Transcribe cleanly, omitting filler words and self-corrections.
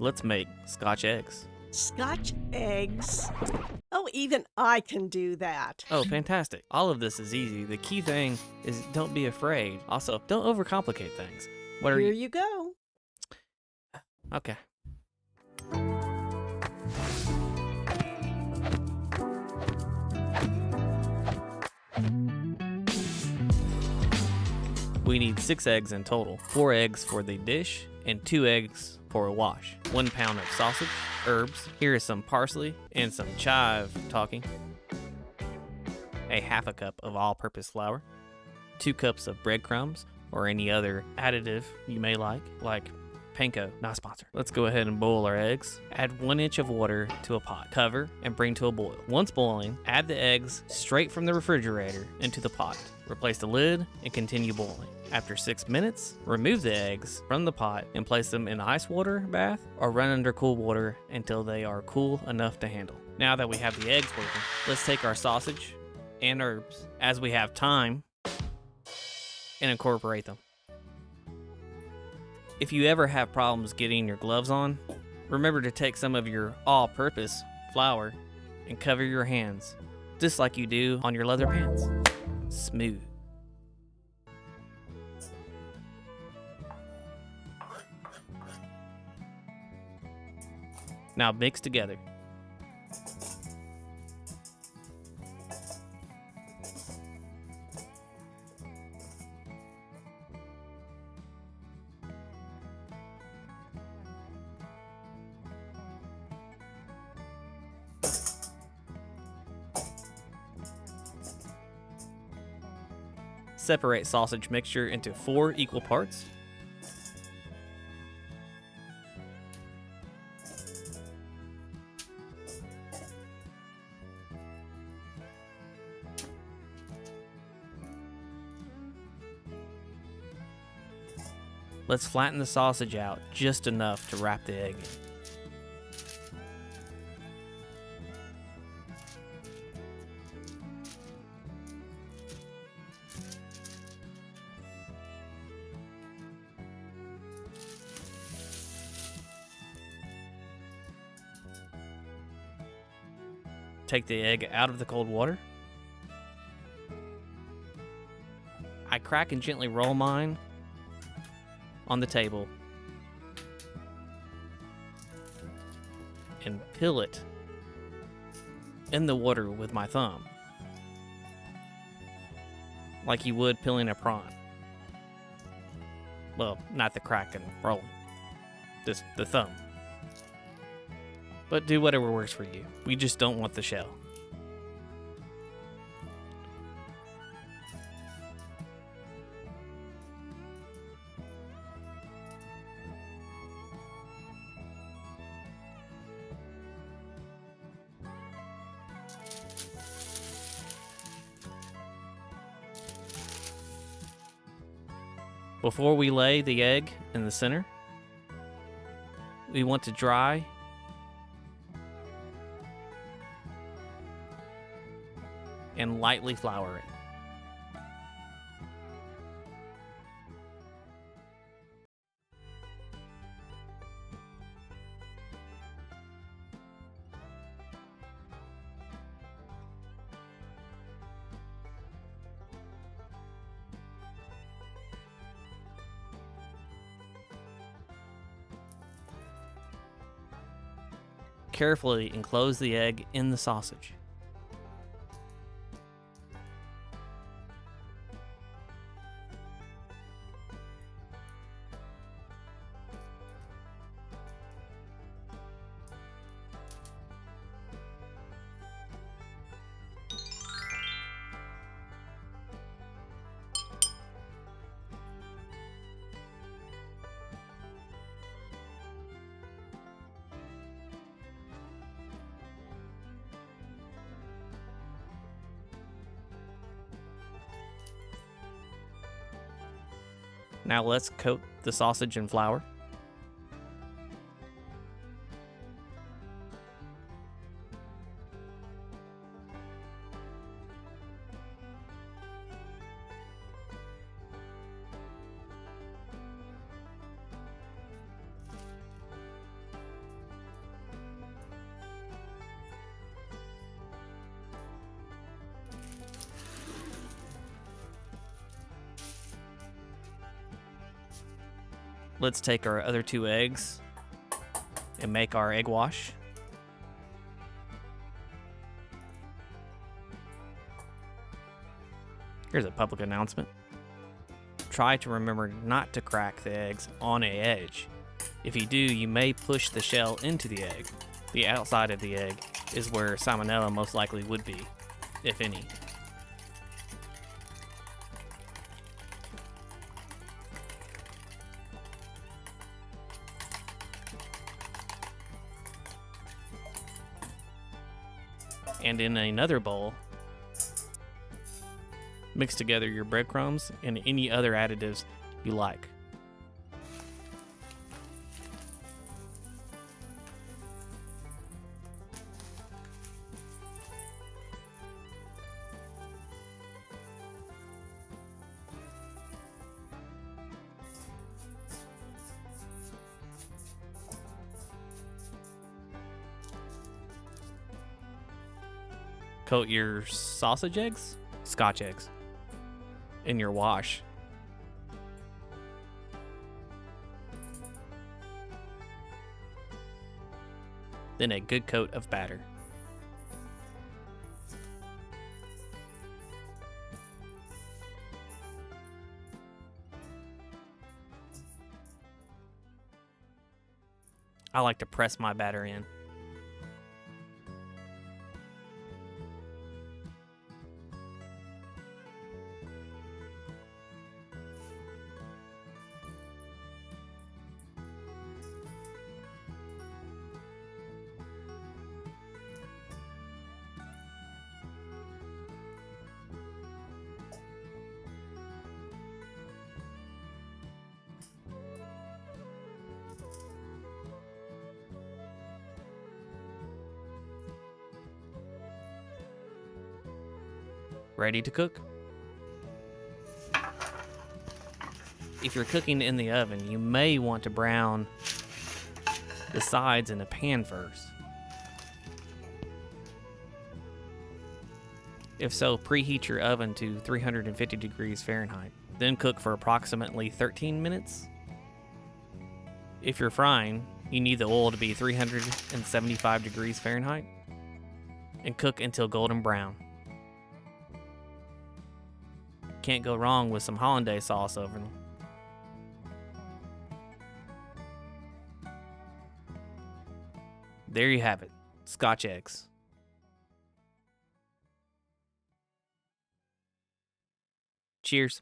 Let's make Scotch eggs. Scotch eggs? Oh, even I can do that. Oh, fantastic. All of this is easy. The key thing is don't be afraid. Also, don't overcomplicate things. What are Here you? you go. Okay. We need 6 eggs in total. 4 eggs for the dish and 2 eggs for a wash. 1 pound of sausage, herbs. Here is some parsley and some chive talking. A half a cup of all-purpose flour. 2 cups of breadcrumbs or any other additive you may like panko, not sponsored. Let's go ahead and boil our eggs. Add 1 inch of water to a pot. Cover and bring to a boil. Once boiling, add the eggs straight from the refrigerator into the pot. Replace the lid and continue boiling. After 6 minutes, remove the eggs from the pot and place them in ice water bath or run under cool water until they are cool enough to handle. Now that we have the eggs working, let's take our sausage and herbs as we have time and incorporate them. If you ever have problems getting your gloves on, remember to take some of your all-purpose flour and cover your hands, just like you do on your leather pants. Smooth. Now mix together. Separate sausage mixture into 4 equal parts. Let's flatten the sausage out just enough to wrap the egg in. Take the egg out of the cold water. I crack and gently roll mine on the table and peel it in the water with my thumb, like you would peeling a prawn. Well, not the crack and rolling, just the thumb. But do whatever works for you. We just don't want the shell. Before we lay the egg in the center, we want to dry and lightly flour it. Carefully enclose the egg in the sausage. Now let's coat the sausage in flour. Let's take our other 2 eggs and make our egg wash. Here's a public announcement. Try to remember not to crack the eggs on an edge. If you do, you may push the shell into the egg. The outside of the egg is where salmonella most likely would be, if any. And in another bowl, mix together your breadcrumbs and any other additives you like. Coat your sausage eggs, Scotch eggs, in your wash. Then a good coat of batter. I like to press my batter in. Ready to cook? If you're cooking in the oven, you may want to brown the sides in a pan first. If so, preheat your oven to 350 degrees Fahrenheit. Then cook for approximately 13 minutes. If you're frying, you need the oil to be 375 degrees Fahrenheit and cook until golden brown. Can't go wrong with some hollandaise sauce over them. There you have it, Scotch eggs. Cheers.